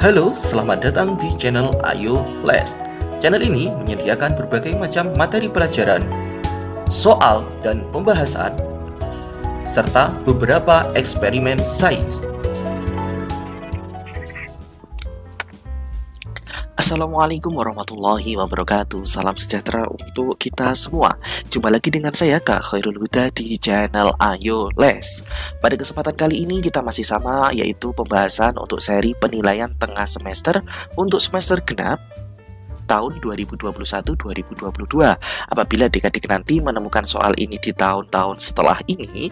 Halo, selamat datang di channel Ayo Les. Channel ini menyediakan berbagai macam materi pelajaran, soal dan pembahasan, serta beberapa eksperimen sains. Assalamualaikum warahmatullahi wabarakatuh. Salam sejahtera untuk kita semua. Jumpa lagi dengan saya Kak Khairul Huda di channel Ayo Les. Pada kesempatan kali ini kita masih sama, yaitu pembahasan untuk seri penilaian tengah semester untuk semester genap tahun 2021-2022. Apabila adik-adik nanti menemukan soal ini di tahun-tahun setelah ini,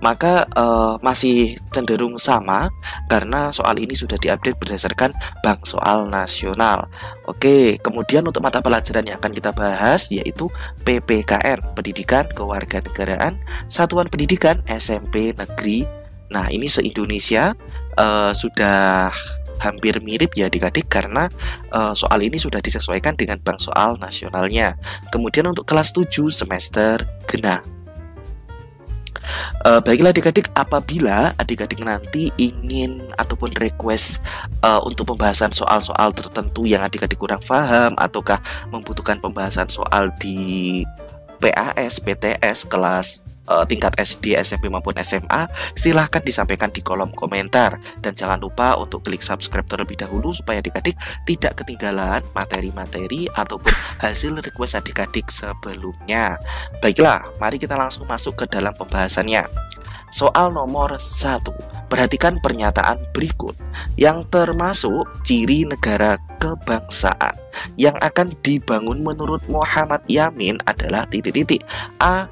maka masih cenderung sama karena soal ini sudah diupdate berdasarkan Bank Soal Nasional. Oke, kemudian untuk mata pelajaran yang akan kita bahas yaitu PPKN, Pendidikan Kewarganegaraan Satuan Pendidikan SMP Negeri. Nah, ini se-Indonesia sudah hampir mirip ya adik-adik karena soal ini sudah disesuaikan dengan Bank Soal Nasionalnya. Kemudian untuk kelas 7 semester genap. Baiklah adik-adik, apabila adik-adik nanti ingin ataupun request untuk pembahasan soal-soal tertentu yang adik-adik kurang paham ataukah membutuhkan pembahasan soal di PAS, PTS, kelas tingkat SD, SMP maupun SMA, silahkan disampaikan di kolom komentar. Dan jangan lupa untuk klik subscribe terlebih dahulu supaya adik-adik tidak ketinggalan materi-materi ataupun hasil request adik-adik sebelumnya. Baiklah, mari kita langsung masuk ke dalam pembahasannya. Soal nomor 1. Perhatikan pernyataan berikut yang termasuk ciri negara kebangsaan yang akan dibangun menurut Muhammad Yamin adalah titik-titik A,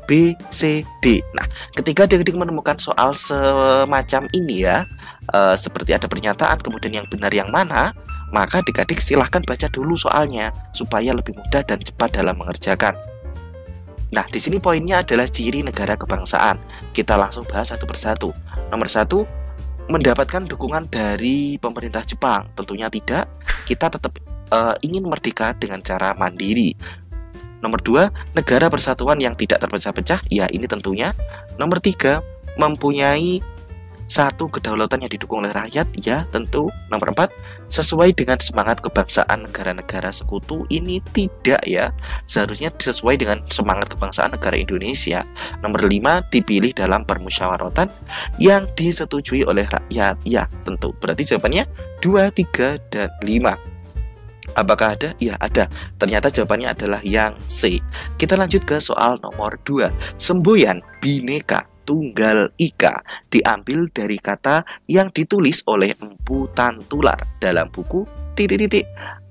B, C, D. Nah, ketika adik-adik menemukan soal semacam ini ya, seperti ada pernyataan kemudian yang benar yang mana, maka adik-adik silahkan baca dulu soalnya supaya lebih mudah dan cepat dalam mengerjakan. Nah, di sini poinnya adalah ciri negara kebangsaan. Kita langsung bahas satu persatu. Nomor 1, mendapatkan dukungan dari pemerintah Jepang. Tentunya tidak. Kita tetap ingin merdeka dengan cara mandiri. Nomor 2, negara persatuan yang tidak terpecah-pecah. Ya, ini tentunya. Nomor 3, mempunyai satu kedaulatan yang didukung oleh rakyat. Ya, tentu. Nomor 4, sesuai dengan semangat kebangsaan negara-negara sekutu. Ini tidak ya. Seharusnya sesuai dengan semangat kebangsaan negara Indonesia. Nomor 5, dipilih dalam permusyawaratan yang disetujui oleh rakyat. Ya, tentu. Berarti jawabannya 2, 3, dan 5. Apakah ada? Ya, ada. Ternyata jawabannya adalah yang C. Kita lanjut ke soal nomor 2. Semboyan Bhinneka Tunggal Ika diambil dari kata yang ditulis oleh Empu Tantular dalam buku titik-titik.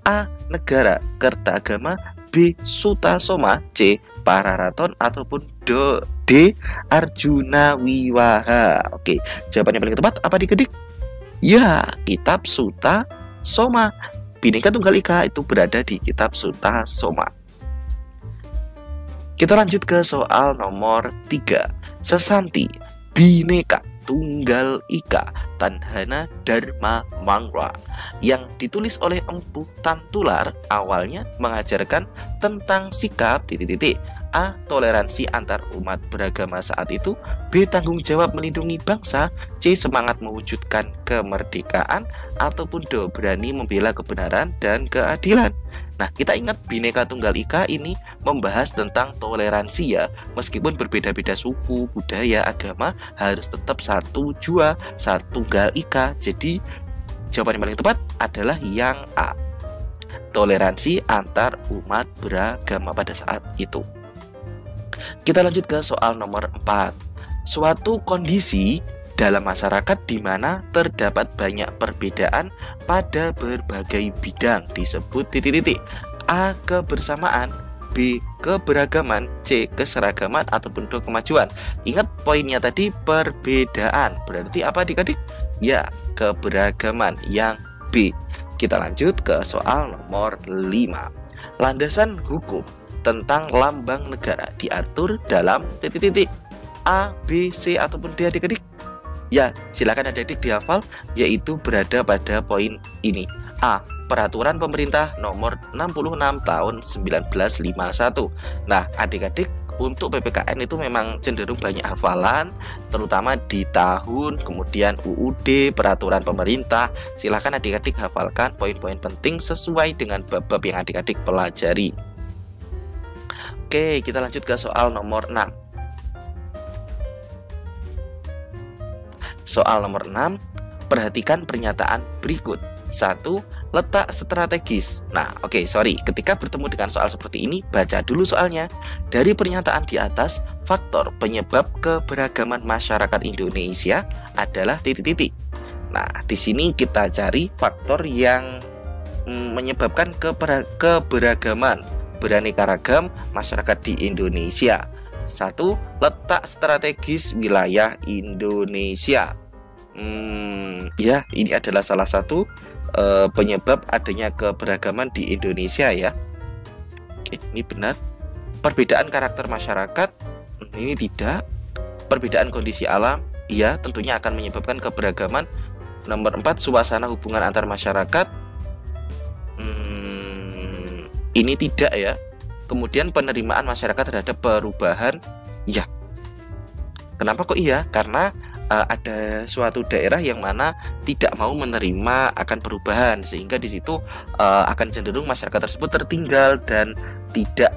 A. Negara Kertagama, B. Sutasoma, C. Pararaton, ataupun D. Arjuna Wiwaha. Oke, jawabannya paling tepat apa adik-adik? Ya, kitab Sutasoma. Bhinneka Tunggal Ika itu berada di kitab Sutasoma. Kita lanjut ke soal nomor 3. Sesanti Bhinneka Tunggal Ika Tanhana Dharma Mangwa yang ditulis oleh Empu Tantular awalnya mengajarkan tentang sikap titik-titik. A. Toleransi antar umat beragama saat itu. B. Tanggung jawab melindungi bangsa. C. Semangat mewujudkan kemerdekaan. Ataupun D. Berani membela kebenaran dan keadilan. Nah, kita ingat Bhinneka Tunggal Ika ini membahas tentang toleransi ya. Meskipun berbeda-beda suku, budaya, agama, harus tetap satu jua, satu tunggal ika. Jadi jawaban yang paling tepat adalah yang A. Toleransi antar umat beragama pada saat itu. Kita lanjut ke soal nomor 4. Suatu kondisi dalam masyarakat di mana terdapat banyak perbedaan pada berbagai bidang disebut titik-titik. A. Kebersamaan, B. Keberagaman, C. Keseragaman, ataupun D. Kemajuan. Ingat poinnya tadi perbedaan. Berarti apa adik-adik? Ya, keberagaman yang B. Kita lanjut ke soal nomor 5. Landasan hukum tentang lambang negara diatur dalam titik-titik. A, B, C, ataupun D adik-adik? Ya, silakan adik-adik dihafal, yaitu berada pada poin ini. A. Peraturan Pemerintah Nomor 66 Tahun 1951. Nah, adik-adik untuk PPKN itu memang cenderung banyak hafalan, terutama di tahun, kemudian UUD, peraturan pemerintah. Silahkan adik-adik hafalkan poin-poin penting sesuai dengan bab-bab yang adik-adik pelajari. Oke, kita lanjut ke soal nomor 6. Soal nomor 6, perhatikan pernyataan berikut. 1. Letak strategis. Nah, ketika bertemu dengan soal seperti ini, baca dulu soalnya. Dari pernyataan di atas, faktor penyebab keberagaman masyarakat Indonesia adalah titik-titik. Nah, di sini kita cari faktor yang menyebabkan keberagaman, beraneka ragam masyarakat di Indonesia. 1. Letak strategis wilayah Indonesia. Ya, ini adalah salah satu penyebab adanya keberagaman di Indonesia ya. Oke, ini benar. Perbedaan karakter masyarakat, ini tidak. Perbedaan kondisi alam, ya tentunya akan menyebabkan keberagaman. Nomor 4, suasana hubungan antar masyarakat, ini tidak ya. Kemudian penerimaan masyarakat terhadap perubahan, ya. Kenapa kok iya? Karena ada suatu daerah yang mana tidak mau menerima akan perubahan, sehingga di situ akan cenderung masyarakat tersebut tertinggal dan tidak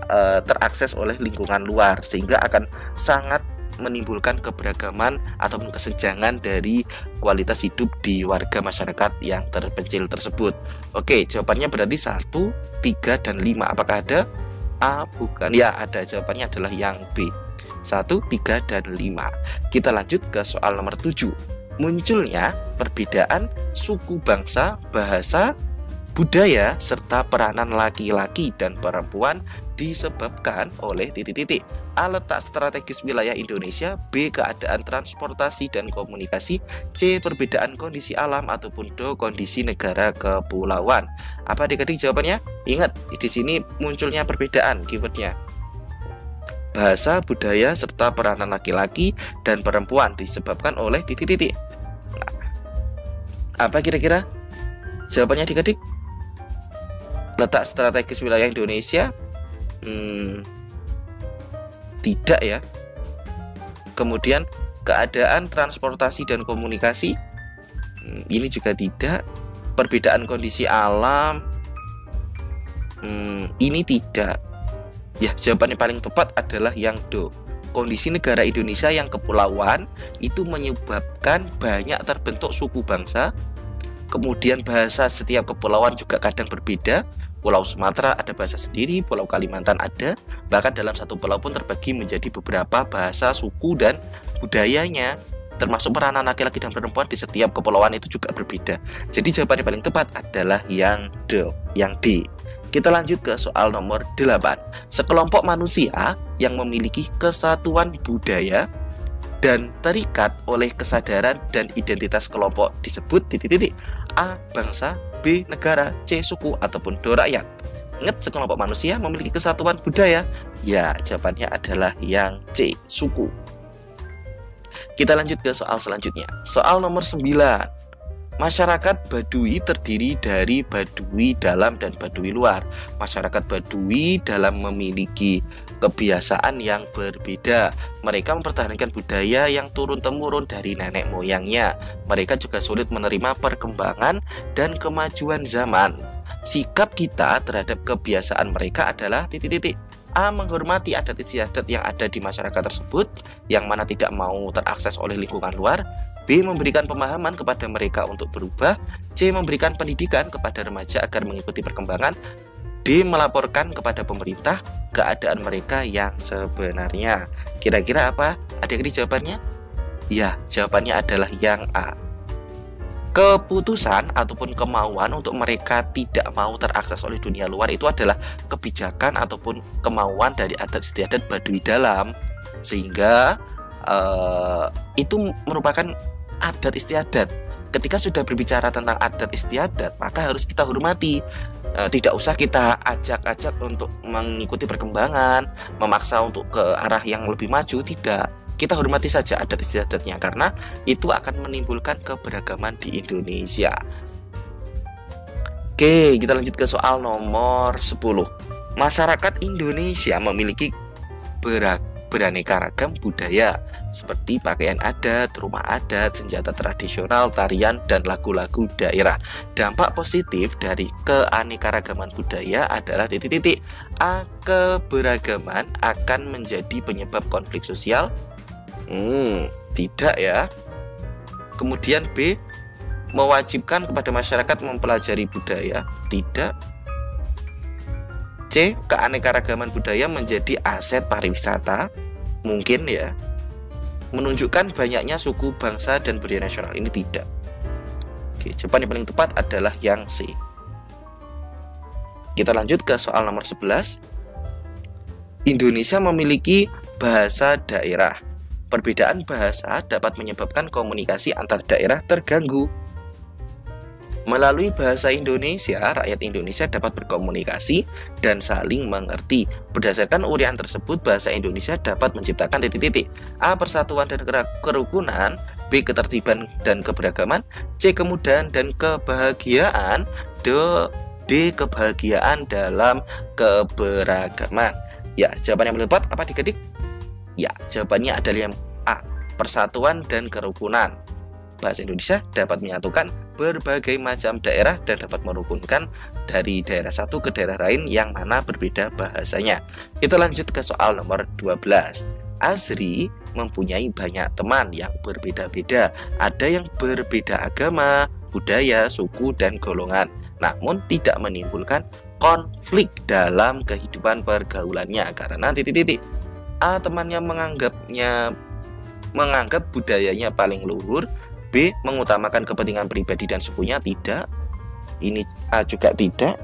terakses oleh lingkungan luar, sehingga akan sangat menimbulkan keberagaman ataupun kesenjangan dari kualitas hidup di warga masyarakat yang terpencil tersebut. Oke, jawabannya berarti 1, 3, dan 5. Apakah ada? A, bukan. Ya, ada. Jawabannya adalah yang B. 1, 3, dan 5. Kita lanjut ke soal nomor 7. Munculnya perbedaan suku bangsa, bahasa, budaya, serta peranan laki-laki dan perempuan disebabkan oleh titik-titik. A. Letak strategis wilayah Indonesia. B. Keadaan transportasi dan komunikasi. C. Perbedaan kondisi alam. Ataupun D. Kondisi negara kepulauan. Apa adik-adik jawabannya? Ingat, di sini munculnya perbedaan keywordnya. Bahasa, budaya, serta peranan laki-laki dan perempuan disebabkan oleh titik-titik. Nah, apa kira-kira jawabannya adik-adik? Letak strategis wilayah Indonesia? Tidak ya. Kemudian keadaan transportasi dan komunikasi? Ini juga tidak. Perbedaan kondisi alam? Ini tidak. Ya, jawaban yang paling tepat adalah yang D. Kondisi negara Indonesia yang kepulauan itu menyebabkan banyak terbentuk suku bangsa. Kemudian bahasa setiap kepulauan juga kadang berbeda. Pulau Sumatera ada bahasa sendiri, Pulau Kalimantan ada. Bahkan dalam satu pulau pun terbagi menjadi beberapa bahasa, suku, dan budayanya. Termasuk peranan laki-laki dan perempuan di setiap kepulauan itu juga berbeda. Jadi jawaban yang paling tepat adalah yang D, yang D. Kita lanjut ke soal nomor 8. Sekelompok manusia yang memiliki kesatuan budaya dan terikat oleh kesadaran dan identitas kelompok disebut titik-titik. A. Bangsa, B. Negara, C. Suku, ataupun D. Rakyat. Ingat, sekelompok manusia memiliki kesatuan budaya. Ya, jawabannya adalah yang C. Suku. Kita lanjut ke soal selanjutnya. Soal nomor 9. Masyarakat Baduy terdiri dari Baduy dalam dan Baduy luar. Masyarakat Baduy dalam memiliki kebiasaan yang berbeda. Mereka mempertahankan budaya yang turun-temurun dari nenek moyangnya. Mereka juga sulit menerima perkembangan dan kemajuan zaman. Sikap kita terhadap kebiasaan mereka adalah titik-titik. A. Menghormati adat istiadat yang ada di masyarakat tersebut, yang mana tidak mau terakses oleh lingkungan luar. B. Memberikan pemahaman kepada mereka untuk berubah. C. Memberikan pendidikan kepada remaja agar mengikuti perkembangan. D. Melaporkan kepada pemerintah keadaan mereka yang sebenarnya. Kira-kira apa adik-adik jawabannya? Ya, jawabannya adalah yang A. Keputusan ataupun kemauan untuk mereka tidak mau terakses oleh dunia luar itu adalah kebijakan ataupun kemauan dari adat istiadat Baduy dalam. Sehingga itu merupakan adat istiadat. Ketika sudah berbicara tentang adat istiadat, maka harus kita hormati. Tidak usah kita ajak-ajak untuk mengikuti perkembangan, memaksa untuk ke arah yang lebih maju. Tidak. Kita hormati saja adat istiadatnya, karena itu akan menimbulkan keberagaman di Indonesia. Oke, kita lanjut ke soal nomor 10. Masyarakat Indonesia memiliki beragam beraneka ragam budaya seperti pakaian adat, rumah adat, senjata tradisional, tarian, dan lagu-lagu daerah. Dampak positif dari keanekaragaman budaya adalah titik-titik. A. Keberagaman akan menjadi penyebab konflik sosial? Tidak ya. Kemudian B. Mewajibkan kepada masyarakat mempelajari budaya? Tidak. C. Keanekaragaman budaya menjadi aset pariwisata? Mungkin ya. Menunjukkan banyaknya suku, bangsa, dan budaya nasional? Ini tidak. Oke, jawaban yang paling tepat adalah yang C. Kita lanjut ke soal nomor 11. Indonesia memiliki bahasa daerah. Perbedaan bahasa dapat menyebabkan komunikasi antar daerah terganggu. Melalui bahasa Indonesia, rakyat Indonesia dapat berkomunikasi dan saling mengerti. Berdasarkan uraian tersebut, bahasa Indonesia dapat menciptakan titik-titik. A. Persatuan dan kerukunan. B. Ketertiban dan keberagaman. C. Kemudahan dan kebahagiaan. D. Kebahagiaan dalam keberagaman. Ya, jawaban yang paling tepat apa adik-adik? Ya, jawabannya adalah yang A. Persatuan dan kerukunan. Bahasa Indonesia dapat menyatukan berbagai macam daerah dan dapat merukunkan dari daerah satu ke daerah lain yang mana berbeda bahasanya. Kita lanjut ke soal nomor 12. Azri mempunyai banyak teman yang berbeda-beda. Ada yang berbeda agama, budaya, suku, dan golongan. Namun tidak menimbulkan konflik dalam kehidupan pergaulannya karena titik-titik. A. Temannya menganggap budayanya paling luhur. B. Mengutamakan kepentingan pribadi dan sukunya? Tidak. Ini A juga tidak.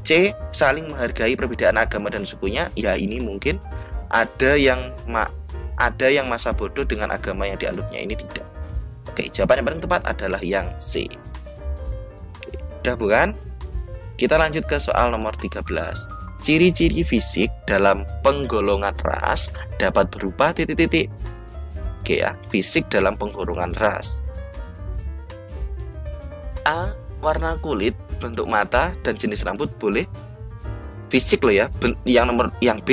C. Saling menghargai perbedaan agama dan sukunya? Ya, ini mungkin. Ada yang masa bodoh dengan agama yang dianutnya? Ini tidak. Oke, jawaban yang paling tepat adalah yang C. Oke, udah bukan? Kita lanjut ke soal nomor 13. Ciri-ciri fisik dalam penggolongan ras dapat berupa titik-titik. Oke ya, fisik dalam penggolongan ras. A. Warna kulit, bentuk mata, dan jenis rambut boleh. Fisik loh ya. Yang B.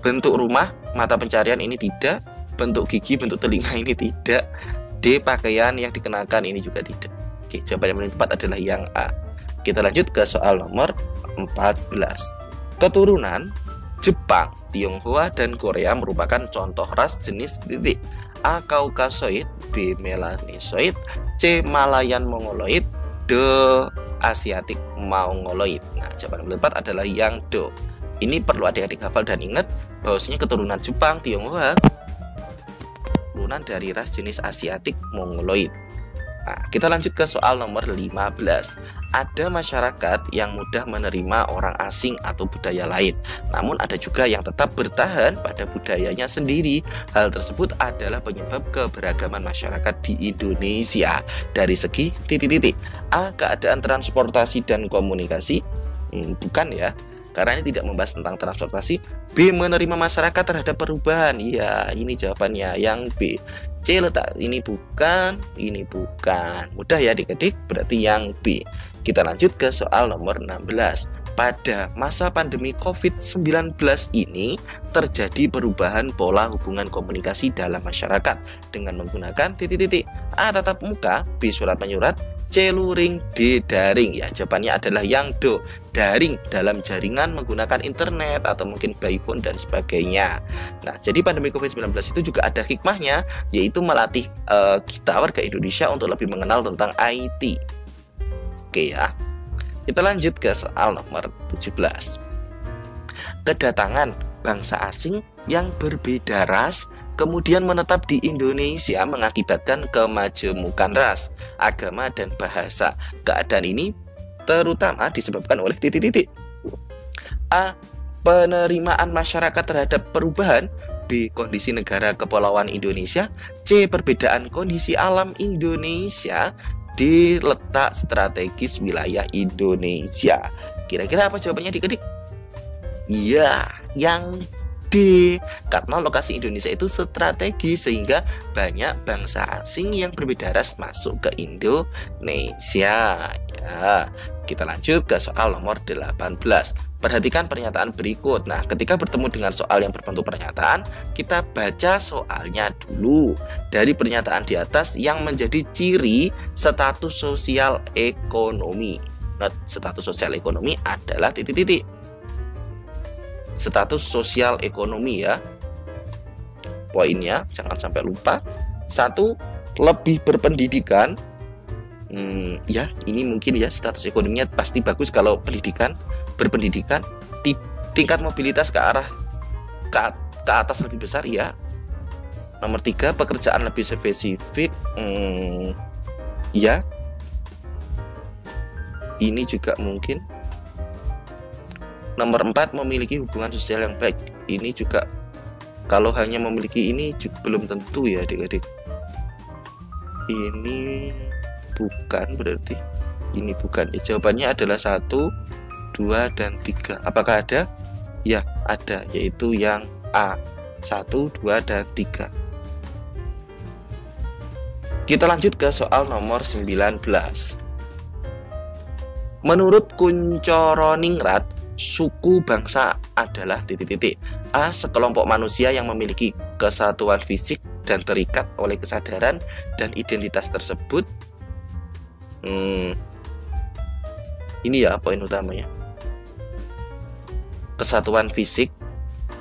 Bentuk rumah, mata pencarian? Ini tidak. Bentuk gigi, bentuk telinga? Ini tidak. D. Pakaian yang dikenakan? Ini juga tidak. Oke, jawaban yang paling tepat adalah yang A. Kita lanjut ke soal nomor 14. Keturunan Jepang, Tionghoa, dan Korea merupakan contoh ras jenis titik. A. Kaukasoid, B. Melanesoid, C. Malayan Mongoloid, D. Asiatik Mongoloid. Nah, jawaban yang tepat adalah yang D. Ini perlu adik-adik hafal dan ingat bahwasanya keturunan Jepang, Tionghoa keturunan dari ras jenis Asiatik Mongoloid. Nah, kita lanjut ke soal nomor 15. Ada masyarakat yang mudah menerima orang asing atau budaya lain, namun ada juga yang tetap bertahan pada budayanya sendiri. Hal tersebut adalah penyebab keberagaman masyarakat di Indonesia dari segi titik-titik. A. Keadaan transportasi dan komunikasi? Bukan ya, karena ini tidak membahas tentang transportasi. B. Menerima masyarakat terhadap perubahan? Ya, ini jawabannya yang B. C. Letak ini bukan. Mudah ya adik-adik, berarti yang B. Kita lanjut ke soal nomor 16. Pada masa pandemi COVID-19 ini terjadi perubahan pola hubungan komunikasi dalam masyarakat dengan menggunakan titik-titik. A. Tatap muka, B. Surat menyurat, C. Luring, D. Daring. Ya, jawabannya adalah yang D. Daring dalam jaringan menggunakan internet atau mungkin by phone dan sebagainya. Nah, jadi pandemi COVID-19 itu juga ada hikmahnya, yaitu melatih kita warga Indonesia untuk lebih mengenal tentang IT. Oke ya. Kita lanjut ke soal nomor 17. Kedatangan bangsa asing yang berbeda ras kemudian menetap di Indonesia mengakibatkan kemajemukan ras, agama, dan bahasa. Keadaan ini terutama disebabkan oleh titik-titik. A. Penerimaan masyarakat terhadap perubahan. B. Kondisi negara kepulauan Indonesia. C. Perbedaan kondisi alam Indonesia. D. Letak strategis wilayah Indonesia. Kira-kira apa jawabannya adik-adik? Iya, yang D. Karena lokasi Indonesia itu strategis sehingga banyak bangsa asing yang berbeda ras masuk ke Indonesia. Ya, kita lanjut ke soal nomor 18. Perhatikan pernyataan berikut. Nah, ketika bertemu dengan soal yang berbentuk pernyataan, kita baca soalnya dulu. Dari pernyataan di atas yang menjadi ciri status sosial ekonomi. Nah, status sosial ekonomi adalah titik-titik. Status sosial ekonomi ya. Poinnya, jangan sampai lupa. 1. Lebih berpendidikan. Ya, ini mungkin ya status ekonominya pasti bagus kalau berpendidikan, tingkat mobilitas ke atas lebih besar ya. Nomor 3, pekerjaan lebih spesifik. Ya, ini juga mungkin. Nomor 4, memiliki hubungan sosial yang baik. Ini juga kalau hanya memiliki ini juga belum tentu ya adik-adik. Ini bukan berarti. Ini bukan. Jawabannya adalah 1, 2, dan 3. Apakah ada? Ya, ada, yaitu yang A. 1, 2, dan 3. Kita lanjut ke soal nomor 19. Menurut Kuncoroningrat, suku bangsa adalah titik-titik. A. Sekelompok manusia yang memiliki kesatuan fisik dan terikat oleh kesadaran dan identitas tersebut. Ini ya poin utamanya. Kesatuan fisik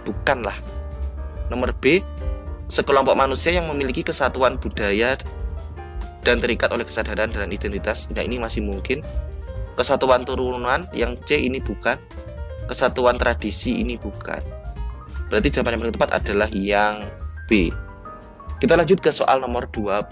bukanlah. Nomor B, sekelompok manusia yang memiliki kesatuan budaya dan terikat oleh kesadaran dan identitas. Nah, ini masih mungkin. Kesatuan turunan yang C ini bukan. Kesatuan tradisi ini bukan. Berarti jawaban yang paling tepat adalah yang B. Kita lanjut ke soal nomor 20.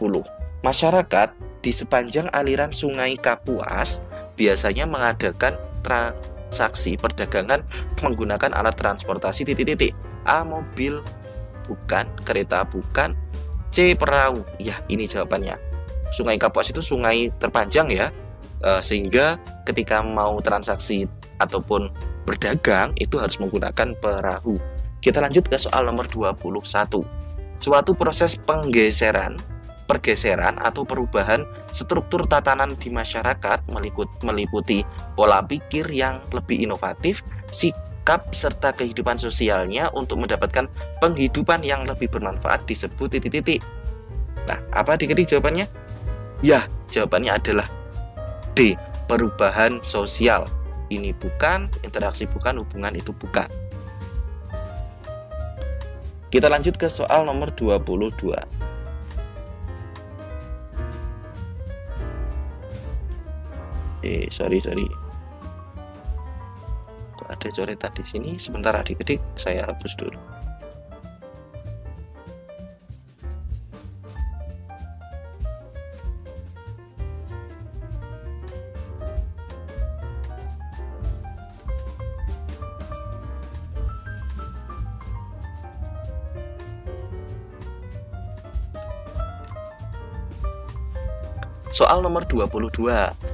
Masyarakat di sepanjang aliran Sungai Kapuas biasanya mengadakan transaksi perdagangan menggunakan alat transportasi titik-titik. A. Mobil bukan, kereta bukan, C. Perahu. Ya, ini jawabannya. Sungai Kapuas itu sungai terpanjang ya, sehingga ketika mau transaksi ataupun berdagang itu harus menggunakan perahu. Kita lanjut ke soal nomor 21. Suatu proses pergeseran atau perubahan struktur tatanan di masyarakat meliputi pola pikir yang lebih inovatif, sikap serta kehidupan sosialnya untuk mendapatkan penghidupan yang lebih bermanfaat disebut titik-titik. Nah, apa adik-adik jawabannya? Ya, jawabannya adalah D. Perubahan sosial. Ini bukan, interaksi bukan, hubungan itu bukan. Kita lanjut ke soal nomor 22. Sorry. Kok ada coretan di sini? Sebentar adik-adik, saya hapus dulu. Soal nomor 22.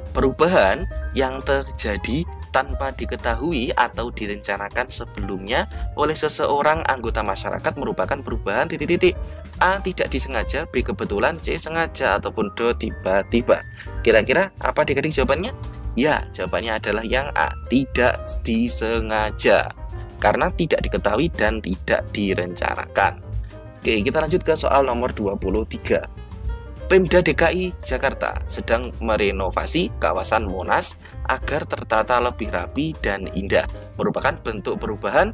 Perubahan yang terjadi tanpa diketahui atau direncanakan sebelumnya oleh seseorang anggota masyarakat merupakan perubahan titik-titik. A. Tidak disengaja, B. Kebetulan, C. Sengaja, ataupun D. Tiba-tiba. Kira-kira apa adik-adik jawabannya? Ya, jawabannya adalah yang A. Tidak disengaja, karena tidak diketahui dan tidak direncanakan. Oke, kita lanjut ke soal nomor 23. Pemda DKI Jakarta sedang merenovasi kawasan Monas agar tertata lebih rapi dan indah. Merupakan bentuk perubahan?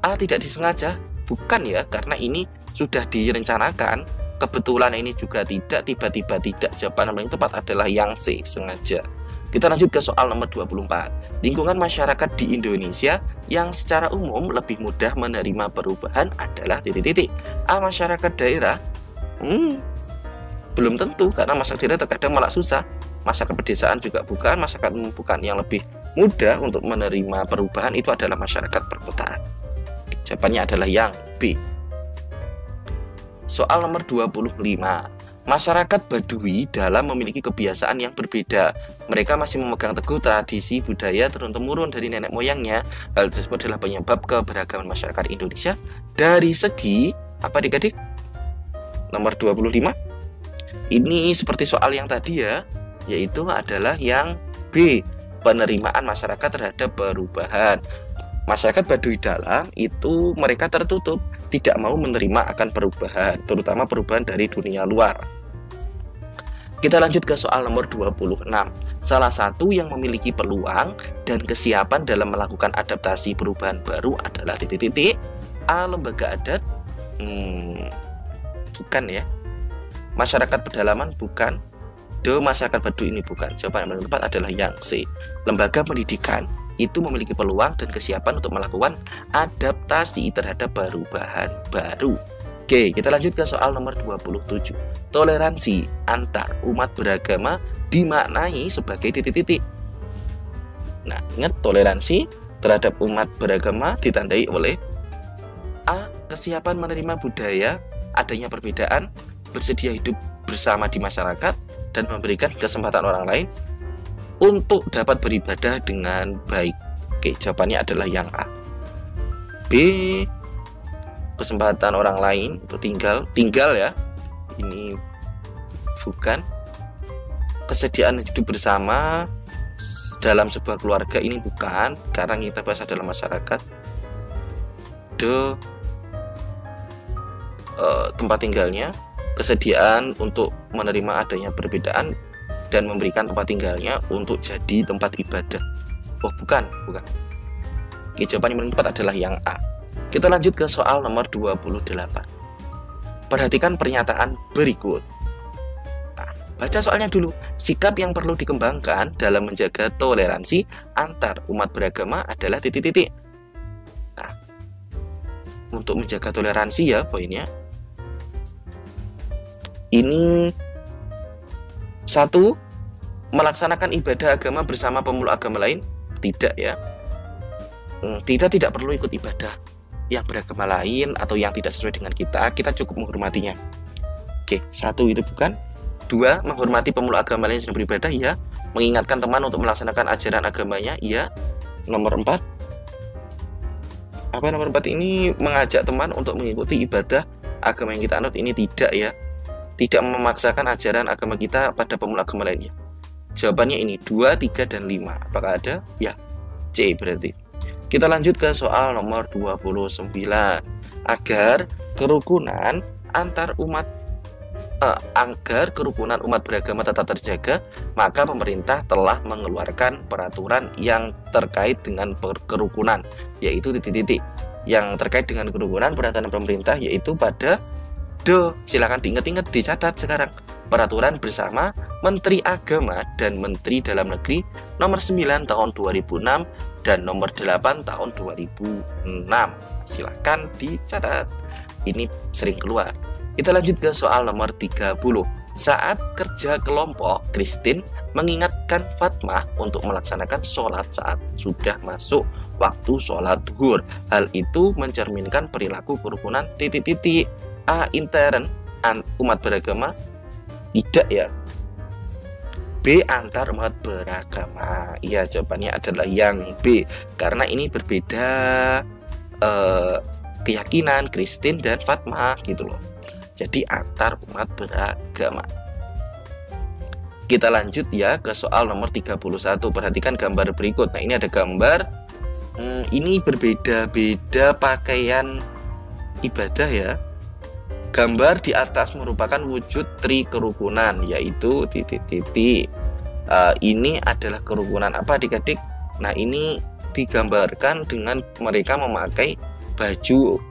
A. Tidak disengaja, bukan ya, karena ini sudah direncanakan. Kebetulan ini juga tidak, tiba-tiba tidak. Jawaban yang paling tepat adalah yang C, sengaja. Kita lanjut ke soal nomor 24. Lingkungan masyarakat di Indonesia yang secara umum lebih mudah menerima perubahan adalah titik-titik. A. Masyarakat daerah. Belum tentu, karena masyarakat daerah terkadang malah susah. Masyarakat pedesaan juga bukan, masyarakat bukan. Yang lebih mudah untuk menerima perubahan itu adalah masyarakat perkotaan. Jawabannya adalah yang B. Soal nomor 25. Masyarakat Baduy dalam memiliki kebiasaan yang berbeda. Mereka masih memegang teguh tradisi budaya turun-temurun dari nenek moyangnya. Hal tersebut adalah penyebab keberagaman masyarakat Indonesia dari segi apa adik-adik? Nomor 25. Ini seperti soal yang tadi ya, yaitu adalah yang B. penerimaan masyarakat terhadap perubahan. Masyarakat Baduy Dalam itu mereka tertutup, tidak mau menerima akan perubahan, terutama perubahan dari dunia luar. Kita lanjut ke soal nomor 26. Salah satu yang memiliki peluang dan kesiapan dalam melakukan adaptasi perubahan baru adalah titik-titik. A. Lembaga adat. Bukan ya. Masyarakat pedalaman bukan. D. Masyarakat Baduy ini bukan. Jawaban yang paling tepat adalah yang C. Lembaga pendidikan itu memiliki peluang dan kesiapan untuk melakukan adaptasi terhadap perubahan baru. Oke, kita lanjut ke soal nomor 27. Toleransi antar umat beragama dimaknai sebagai titik-titik. Nah, ingat toleransi terhadap umat beragama ditandai oleh A. Kesiapan menerima budaya, adanya perbedaan, bersedia hidup bersama di masyarakat, dan memberikan kesempatan orang lain untuk dapat beribadah dengan baik. Oke, jawabannya adalah yang A. B. Kesempatan orang lain untuk tinggal ya. Ini bukan. Kesediaan hidup bersama dalam sebuah keluarga ini bukan, karena kita bahas dalam masyarakat. D. Tempat tinggalnya, kesediaan untuk menerima adanya perbedaan dan memberikan tempat tinggalnya untuk jadi tempat ibadah. Oh, bukan. Oke, jawaban yang paling tepat adalah yang A. Kita lanjut ke soal nomor 28. Perhatikan pernyataan berikut. Nah, baca soalnya dulu. Sikap yang perlu dikembangkan dalam menjaga toleransi antar umat beragama adalah titik-titik. Nah, untuk menjaga toleransi ya poinnya. Ini 1. Melaksanakan ibadah agama bersama pemeluk agama lain? Tidak ya. Tidak perlu ikut ibadah yang beragama lain atau yang tidak sesuai dengan kita cukup menghormatinya. Oke, 1 itu bukan. 2. Menghormati pemeluk agama lain yang beribadah, ya. Mengingatkan teman untuk melaksanakan ajaran agamanya, ya. Nomor 4. Apa nomor 4 ini? Mengajak teman untuk mengikuti ibadah agama yang kita anut, ini tidak ya. Tidak memaksakan ajaran agama kita pada pemeluk agama lainnya. Jawabannya ini 2, 3, dan 5. Apakah ada? Ya, C berarti. Kita lanjut ke soal nomor 29. Agar kerukunan umat beragama tetap terjaga, maka pemerintah telah mengeluarkan peraturan yang terkait dengan kerukunan, yaitu titik-titik. Yang terkait dengan kerukunan peraturan pemerintah yaitu pada D. Silakan diingat-ingat, dicatat sekarang. Peraturan bersama Menteri Agama dan Menteri Dalam Negeri nomor 9 tahun 2006 dan nomor 8 tahun 2006. Silahkan dicatat. Ini sering keluar. Kita lanjut ke soal nomor 30. Saat kerja kelompok, Christine mengingatkan Fatmah untuk melaksanakan sholat saat sudah masuk waktu sholat zuhur. Hal itu mencerminkan perilaku kerukunan titik-titik. A. Intern umat beragama? Tidak ya. B. Antar umat beragama? Iya, jawabannya adalah yang B, karena ini berbeda keyakinan Christine dan Fatmah gitu loh. Jadi antar umat beragama. Kita lanjut ya ke soal nomor 31. Perhatikan gambar berikut. Nah, ini ada gambar. Ini berbeda-beda pakaian ibadah ya. Gambar di atas merupakan wujud tri kerukunan, yaitu titik-titik. Ini adalah kerukunan apa adik-adik? Nah, ini digambarkan dengan mereka memakai baju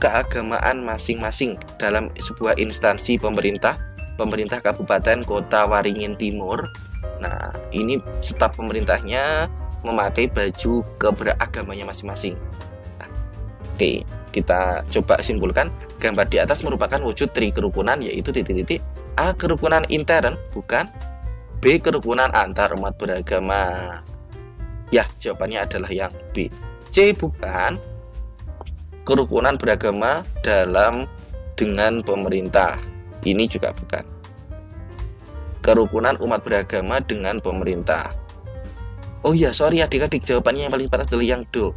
keagamaan masing-masing dalam sebuah instansi pemerintah Kabupaten Kota Waringin Timur. Nah, ini staf pemerintahnya memakai baju keberagamannya masing-masing. Oke, kita coba simpulkan. Gambar di atas merupakan wujud tri kerukunan, yaitu titik-titik. A. Kerukunan intern? Bukan. B. Kerukunan antar umat beragama? Ya, jawabannya adalah yang B. C. Bukan. Kerukunan beragama dengan pemerintah? Ini juga bukan. Kerukunan umat beragama dengan pemerintah? Oh iya, sorry adik-adik, jawabannya yang paling tepat adalah yang D.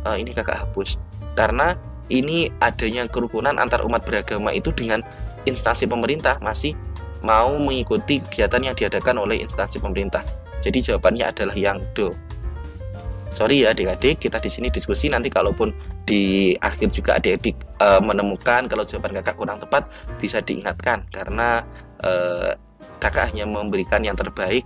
Ini kakak hapus. Karena ini adanya kerukunan antar umat beragama itu dengan instansi pemerintah masih mau mengikuti kegiatan yang diadakan oleh instansi pemerintah. Jadi jawabannya adalah yang do. Sorry ya adik-adik, kita di sini diskusi, nanti kalaupun di akhir juga adik-adik menemukan kalau jawaban kakak kurang tepat, bisa diingatkan karena kakak hanya memberikan yang terbaik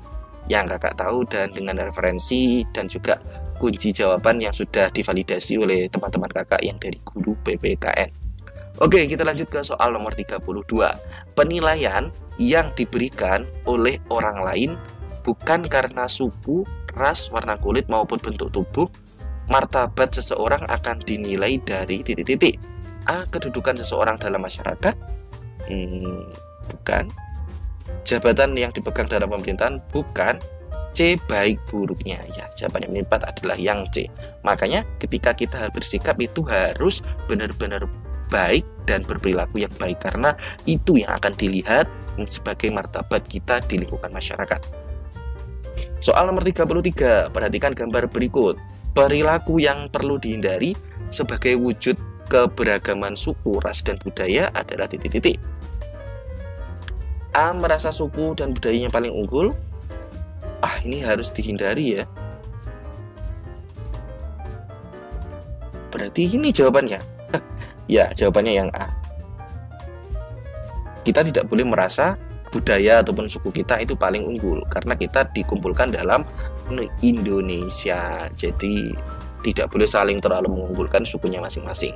yang kakak tahu dan dengan referensi dan juga kunci jawaban yang sudah divalidasi oleh teman-teman kakak yang dari guru PPKN. Oke, kita lanjut ke soal nomor 32. Penilaian yang diberikan oleh orang lain bukan karena suku, ras, warna kulit maupun bentuk tubuh, martabat seseorang akan dinilai dari titik-titik. A. Kedudukan seseorang dalam masyarakat. Bukan. Jabatan yang dipegang dalam pemerintahan. Bukan. C. Baik buruknya. Ya, jawaban yang keempat adalah yang C. Makanya ketika kita bersikap itu harus benar-benar baik dan berperilaku yang baik, karena itu yang akan dilihat sebagai martabat kita di lingkungan masyarakat. Soal nomor 33, perhatikan gambar berikut. Perilaku yang perlu dihindari sebagai wujud keberagaman suku, ras, dan budaya adalah titik-titik. A. Merasa suku dan budayanya paling unggul. Ini harus dihindari ya. Berarti ini jawabannya. Ya, jawabannya yang A. Kita tidak boleh merasa budaya ataupun suku kita itu paling unggul karena kita dikumpulkan dalam Indonesia. Jadi tidak boleh saling terlalu mengunggulkan sukunya masing-masing.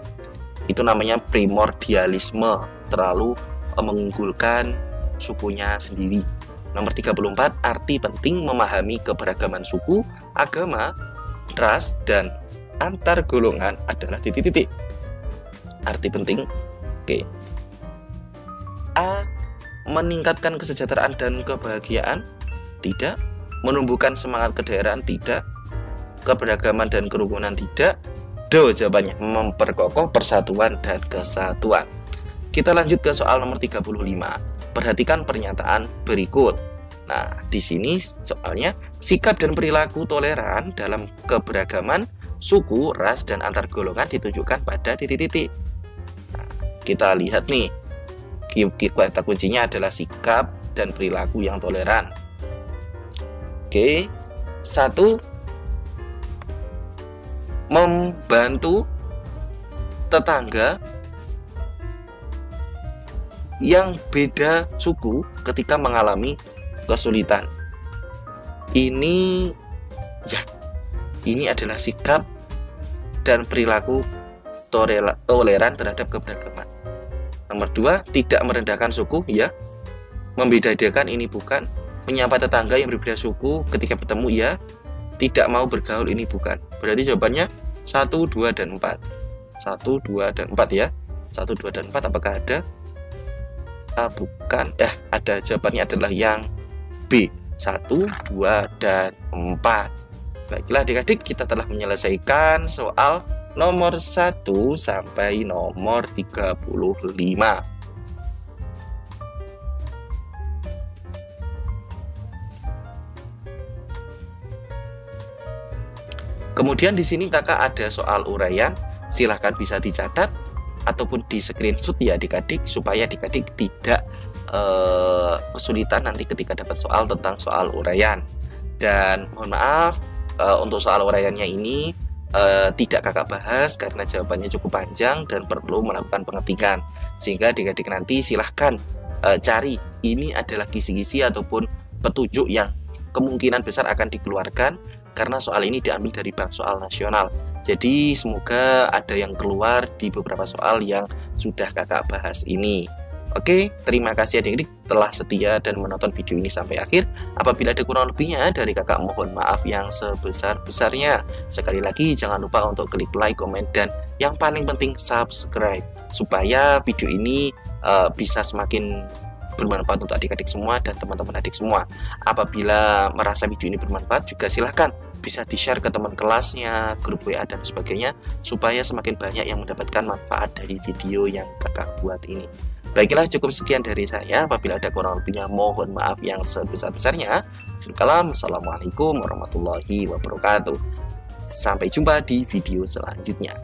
Itu namanya primordialisme, terlalu mengunggulkan sukunya sendiri. Nomor 34, arti penting memahami keberagaman suku, agama, ras, dan antar golongan adalah titik-titik. Arti penting. Oke. A. Meningkatkan kesejahteraan dan kebahagiaan. Tidak. Menumbuhkan semangat kedaerahan. Tidak. Keberagaman dan kerukunan. Tidak. Do jawabannya. Memperkokoh persatuan dan kesatuan. Kita lanjut ke soal nomor 35. Perhatikan pernyataan berikut. Nah, di sini soalnya sikap dan perilaku toleran dalam keberagaman suku, ras, dan antar golongan ditunjukkan pada titik-titik. Nah, kita lihat nih, kata kuncinya adalah sikap dan perilaku yang toleran. Oke, 1. Membantu tetangga yang beda suku ketika mengalami kesulitan. Ini adalah sikap dan perilaku toleran terhadap keberagaman. Nomor 2, tidak merendahkan suku, ya. Membeda-bedakan ini bukan. Menyapa tetangga yang berbeda suku ketika bertemu, ya. Tidak mau bergaul ini bukan. Berarti jawabannya 1, 2, dan 4. 1, 2, dan 4 ya. 1, 2, dan 4 apakah ada? Bukan. Ada, jawabannya adalah yang B. 1, 2, dan 4. Baiklah adik-adik, kita telah menyelesaikan soal nomor 1 sampai nomor 35. Kemudian di sini kakak ada soal uraian, silahkan bisa dicatat ataupun di screenshot ya adik-adik, supaya adik-adik tidak kesulitan nanti ketika dapat soal tentang soal uraian. Dan mohon maaf, untuk soal uraiannya ini tidak kakak bahas karena jawabannya cukup panjang dan perlu melakukan pengetingan, sehingga adik-adik nanti silahkan cari ini adalah kisi-kisi ataupun petunjuk yang kemungkinan besar akan dikeluarkan karena soal ini diambil dari bank soal nasional. Jadi semoga ada yang keluar di beberapa soal yang sudah kakak bahas ini. Oke, terima kasih adik-adik telah setia dan menonton video ini sampai akhir. Apabila ada kurang lebihnya dari kakak mohon maaf yang sebesar-besarnya. Sekali lagi jangan lupa untuk klik like, komen, dan yang paling penting subscribe, supaya video ini bisa semakin bermanfaat untuk adik-adik semua dan teman-teman adik semua. Apabila merasa video ini bermanfaat juga silahkan bisa di-share ke teman kelasnya, grup WA dan sebagainya, supaya semakin banyak yang mendapatkan manfaat dari video yang kakak buat ini. Baiklah, cukup sekian dari saya. Apabila ada kurang lebihnya mohon maaf yang sebesar-besarnya. Assalamualaikum warahmatullahi wabarakatuh. Sampai jumpa di video selanjutnya.